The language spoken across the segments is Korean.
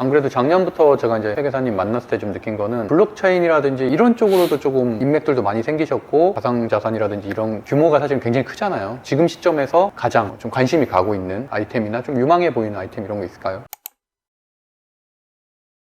안 그래도 작년부터 제가 이제 회계사님 만났을 때 좀 느낀 거는 블록체인이라든지 이런 쪽으로도 조금 인맥들도 많이 생기셨고 가상자산이라든지 이런 규모가 사실 굉장히 크잖아요. 지금 시점에서 가장 좀 관심이 가고 있는 아이템이나 좀 유망해 보이는 아이템 이런 거 있을까요?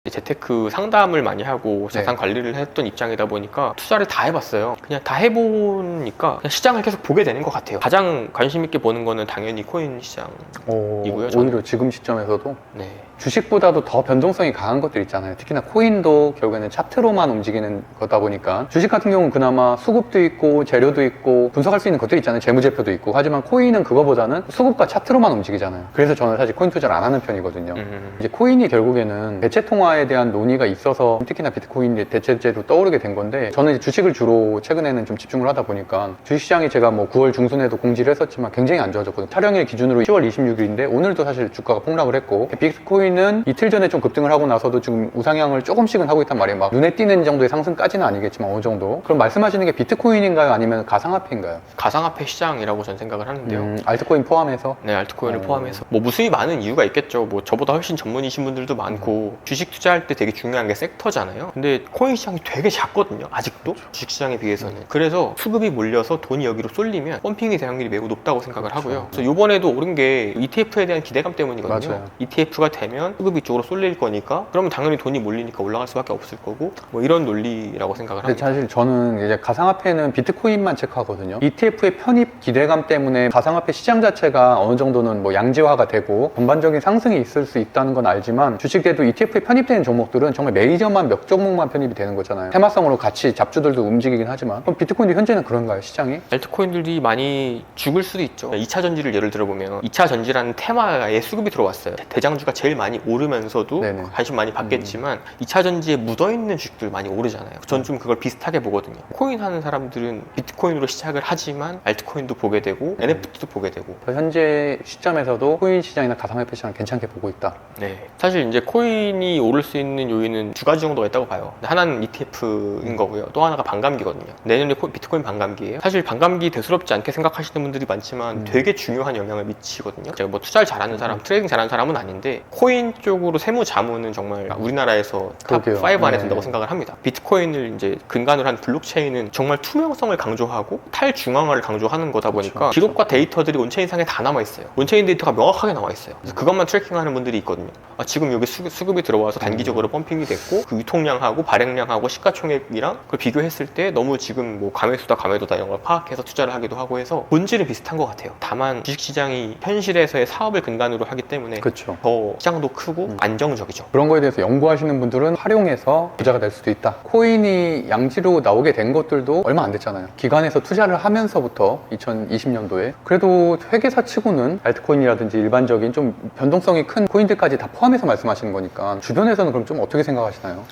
재테크 상담을 많이 하고 자산 관리를 했던 입장이다 보니까 투자를 다 해봤어요. 그냥 다 해보니까 그냥 시장을 계속 보게 되는 것 같아요. 가장 관심 있게 보는 거는 당연히 코인 시장이고요. 오히려 지금 시점에서도 네. 주식보다도 더 변동성이 강한 것들 있잖아요. 특히나 코인도 결국에는 차트로만 움직이는 거다 보니까 주식 같은 경우는 그나마 수급도 있고 재료도 있고 분석할 수 있는 것들이 있잖아요. 재무제표도 있고. 하지만 코인은 그거보다는 수급과 차트로만 움직이잖아요. 그래서 저는 사실 코인 투자를 안 하는 편이거든요. 이제 코인이 결국에는 대체 통화에 대한 논의가 있어서 특히나 비트코인이 대체제로 떠오르게 된 건데, 저는 이제 주식을 주로 최근에는 좀 집중을 하다 보니까 주식시장이 제가 뭐 9월 중순에도 공지를 했었지만 굉장히 안 좋아졌거든요. 촬영일 기준으로 10월 26일인데 오늘도 사실 주가가 폭락을 했고, 비트코인은 이틀 전에 좀 급등을 하고 나서도 지금 우상향을 조금씩은 하고 있단 말이에요. 막 눈에 띄는 정도의 상승까지는 아니겠지만 어느 정도. 그럼 말씀하시는 게 비트코인인가요? 아니면 가상화폐인가요? 가상화폐 시장이라고 저는 생각을 하는데요. 알트코인 포함해서? 네, 알트코인을 포함해서 뭐 무수히 많은 이유가 있겠죠. 뭐 저보다 훨씬 전문이신 분들도 많고 주식 투자할 때 되게 중요한 게 섹터잖아요. 근데 코인 시장이 되게 작거든요. 아직도 주식 시장에 비해서는. 그래서 수급이 몰려서 돈이 여기로 쏠리면 펌핑이 될 확률이 매우 높다고 생각을 하고요. 그래서 이번에도 오른 게 ETF에 대한 기대감 때문이거든요. 맞아요. ETF가 되면 수급이 이쪽으로 쏠릴 거니까, 그러면 당연히 돈이 몰리니까 올라갈 수밖에 없을 거고, 뭐 이런 논리라고 생각을 근데 합니다. 사실 저는 이제 가상화폐는 비트코인만 체크하거든요. ETF의 편입 기대감 때문에 가상화폐 시장 자체가 어느 정도는 뭐 양지화가 되고 전반적인 상승이 있을 수 있다는 건 알지만, 주식에도 ETF에 편입되는 종목들은 정말 메이저만 몇 종목만 편입이 되는 거잖아요. 테마성으로 같이 잡주들도 움직이긴 하지만. 그럼 비트코인도 현재는 그런가요, 시장이? 알트코인들이 많이 죽을 수도 있죠. 2차 전지를 예를 들어보면 2차 전지라는 테마에 수급이 들어왔어요. 대장주가 제일 많이 오르면서도 네네. 관심 많이 받겠지만 2차 전지에 묻어있는 주식들 많이 오르잖아요. 전 좀 그걸 비슷하게 보거든요. 코인 하는 사람들은 비트코인으로 시작을 하지만 알트코인도 보게 되고 NFT도 보게 되고. 현재 시점에서도 코인 시장이나 가상화폐 시장 괜찮게 보고 있다. 네. 사실 이제 코인이 오를 수 있는 요인은 두 가지 정도가 있다고 봐요. 하나는 ETF인 거고요. 또 하나가 반감기거든요. 내년에 비트코인 반감기예요. 사실 반감기 대수롭지 않게 생각하시는 분들이 많지만 되게 중요한 영향을 미치거든요. 제가 뭐 투자를 잘하는 사람, 트레이딩 잘하는 사람은 아닌데 코인 쪽으로 세무 자문은 정말 우리나라에서 탑 5 안에 든다고 생각을 합니다. 비트코인을 이제 근간으로 한 블록체인은 정말 투명성을 강조하고 탈중앙화를 강조하는 거다 보니까 기록과 데이터들이 온체인상에 다 남아있어요. 온체인 데이터가 명확하게 나와있어요. 그래서 그것만 트래킹하는 분들이 있거든요. 아, 지금 여기 수급이 들어와서 단기적으로 펌핑이 됐고 그 유통량하고 발행량하고 시가총액이랑 그걸 비교했을 때 너무 지금 뭐 감매도다 이런 걸 파악해서 투자를 하기도 하고 해서 본질은 비슷한 것 같아요. 다만 주식시장이 현실에서의 사업을 근간으로 하기 때문에 그렇죠. 더 시장도 크고 안정적이죠. 그런 거에 대해서 연구하시는 분들은 활용해서 부자가 될 수도 있다. 코인이 양지로 나오게 된 것들도 얼마 안 됐잖아요. 기관에서 투자를 하면서부터 2020년도에 그래도 회계사 치고는 알트코인이라든지 일반적인 좀 변동성이 큰 코인들까지 다 포함해서 말씀하시는 거니까 주변에서는 그럼 좀 어떻게 생각하시나요?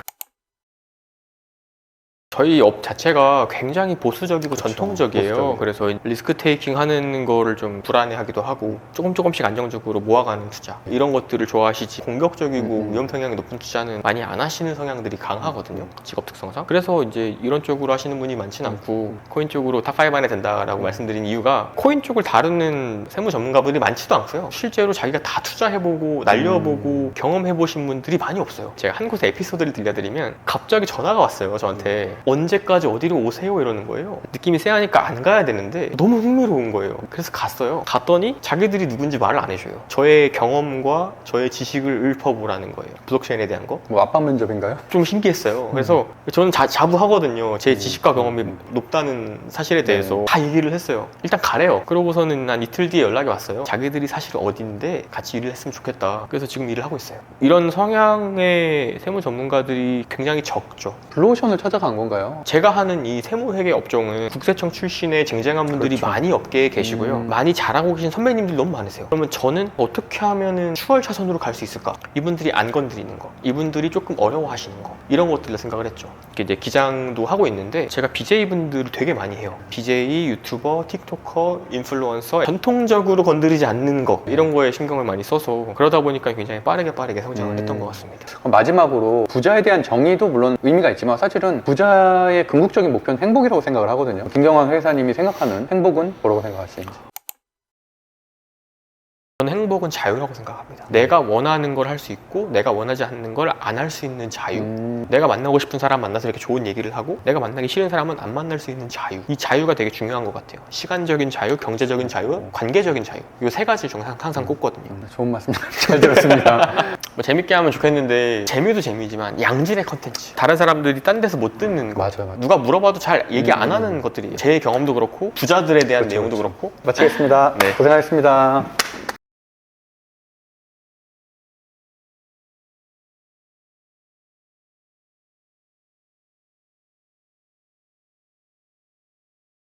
저희 업 자체가 굉장히 보수적이고 그렇죠. 전통적이에요. 보수적이죠. 그래서 리스크 테이킹 하는 거를 좀 불안해하기도 하고 조금씩 안정적으로 모아가는 투자 이런 것들을 좋아하시지, 공격적이고 위험 성향이 높은 투자는 많이 안 하시는 성향들이 강하거든요. 직업 특성상. 그래서 이제 이런 쪽으로 하시는 분이 많지는 않고 코인 쪽으로 탑5 안에 든다라고 말씀드린 이유가, 코인 쪽을 다루는 세무 전문가분들이 많지도 않고요. 실제로 자기가 다 투자해보고 날려보고 경험해보신 분들이 많이 없어요. 제가 한 곳에 에피소드를 들려드리면 갑자기 전화가 왔어요, 저한테. 언제까지 어디로 오세요? 이러는 거예요. 느낌이 쎄하니까 안 가야 되는데 너무 흥미로운 거예요. 그래서 갔어요. 갔더니 자기들이 누군지 말을 안 해줘요. 저의 경험과 저의 지식을 읊어보라는 거예요. 블록체인에 대한 거. 뭐 압박 면접인가요? 좀 신기했어요. 그래서 저는 자부하거든요. 제 지식과 경험이 높다는 사실에 대해서 다 얘기를 했어요. 일단 가래요. 그러고서는 한 이틀 뒤에 연락이 왔어요. 자기들이 사실 어딘데 같이 일을 했으면 좋겠다. 그래서 지금 일을 하고 있어요. 이런 성향의 세무 전문가들이 굉장히 적죠. 블루오션을 찾아간 건가요? 제가 하는 이 세무회계 업종은 국세청 출신의 쟁쟁한 분들이 그렇죠. 많이 업계에 계시고요. 많이 잘하고 계신 선배님들이 너무 많으세요. 그러면 저는 어떻게 하면은 추월 차선으로 갈 수 있을까? 이분들이 안 건드리는 거, 이분들이 조금 어려워하시는 거, 이런 것들을 생각을 했죠. 이제 기장도 하고 있는데 제가 BJ분들을 되게 많이 해요. BJ, 유튜버, 틱토커, 인플루언서, 전통적으로 건드리지 않는 거, 이런 거에 신경을 많이 써서 그러다 보니까 굉장히 빠르게 성장을 했던 것 같습니다. 그럼 마지막으로 부자에 대한 정의도 물론 의미가 있지만 사실은 부자의 궁극적인 목표는 행복이라고 생각을 하거든요. 김경환 회사님이 생각하는 행복은 뭐라고 생각하시는지? 저는 행복은 자유라고 생각합니다. 내가 원하는 걸 할 수 있고 내가 원하지 않는 걸 안 할 수 있는 자유. 내가 만나고 싶은 사람 만나서 이렇게 좋은 얘기를 하고 내가 만나기 싫은 사람은 안 만날 수 있는 자유. 이 자유가 되게 중요한 것 같아요. 시간적인 자유, 경제적인 자유, 관계적인 자유. 이 세 가지를 저는 항상 꼽거든요. 좋은 말씀 잘 들었습니다. 뭐 재밌게 하면 좋겠는데 재미도 재미지만 양질의 컨텐츠. 다른 사람들이 딴 데서 못 듣는 거. 맞아요, 맞아요. 누가 물어봐도 잘 얘기 안 하는 것들이에요. 제 경험도 그렇고 부자들에 대한 그렇죠, 내용도 그렇죠. 그렇고. 마치겠습니다. 네. 고생하셨습니다.